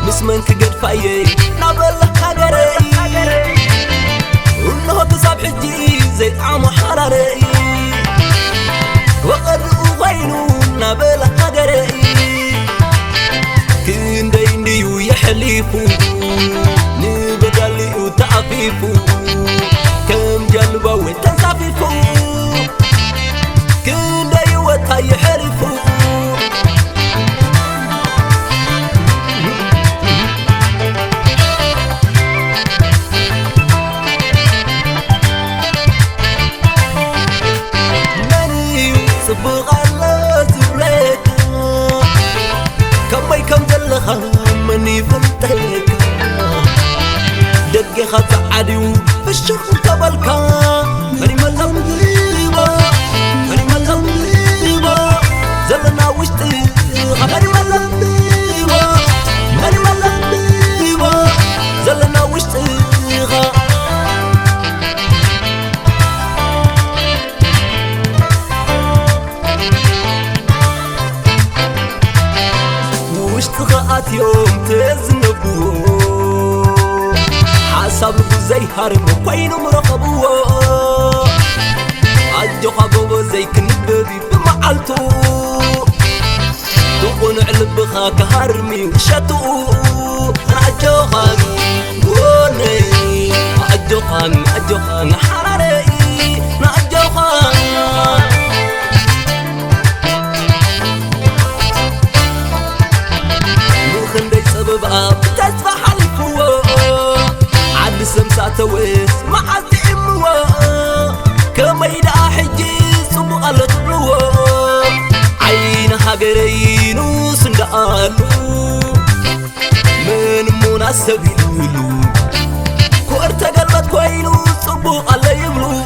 مسمن كقد فايي نابل حقري ونهو تصاب حجي زي عام حراري وقد وغينو نابل حقري كين دينيو يحليفو نبدالي وتعفيفو كم جلبا وتنصافيفو كين ديو وتايحرفو مني فلتك دقي خط عدو في الشخص قبلك مري ملهم ليبا مري ملهم ليبا زلنا وشتي مري ملهم ليبا مري ملهم ليبا زلنا وشتي واشتغات يوم تزنبو حسب زي هرب وين مرقبو عجو خبو زي كنببي بمعلتو تقون علب خاك هرمي وشتو عجو خامي قولي عجو خامي حراري عجو خامي بتسفى حلفو عد سمسات ويس ما عد إمو كما يدا حجي صبو غلط بلو عين حقرينو سندقالو من مناسب يلولو كورتا قلبت كوينو صبو غلا يبلو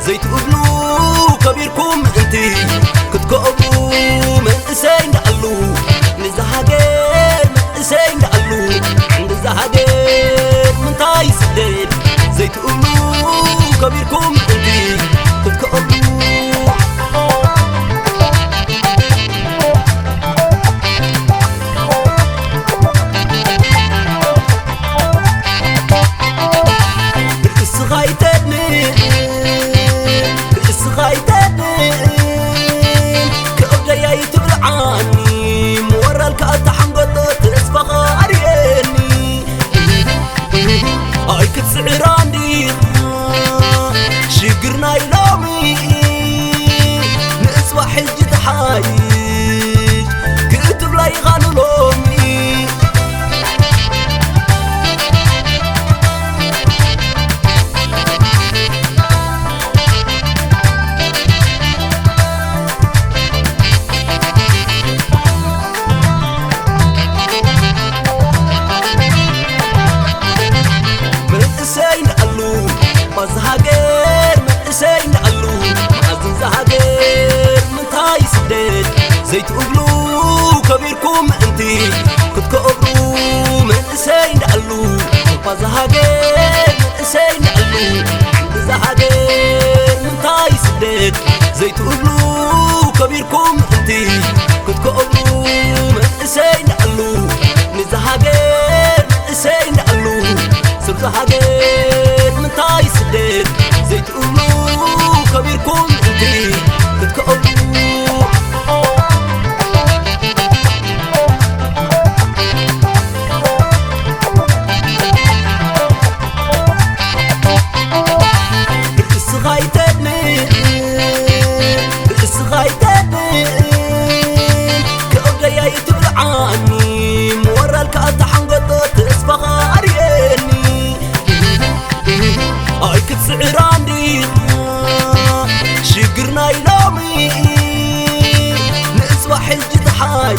زي تقولوا كبيركم انتي كتقولوا من اسين قالوا نزهاجين من اسين قالوا نزهاجين من تاي سديد زي تقولوا كبيركم انتي كتقولوا شقرنا يلومي نسوى حجة حايج كتب لا يغانو لومي من اسين قالو مزهاجر من اسين قالو معزن زهاجر من تاي سديد زي تقولوا كبيركم انتي كتقولوا من اسين قالو مزهاجر من اسين قالو زهاجر من تاي سديد زي تقولوا كبيركم انتي كتقولوا من اسين قالو نزهاجر من اسين قالو سر زهاجر من تاي سديد زي تقولوا كبيركم انتي كتقولوا الصغايتني عني مورالك أتحنقط تسفخاريني أي كتسعراني شقرنا يلومي نسوى حلجة حاي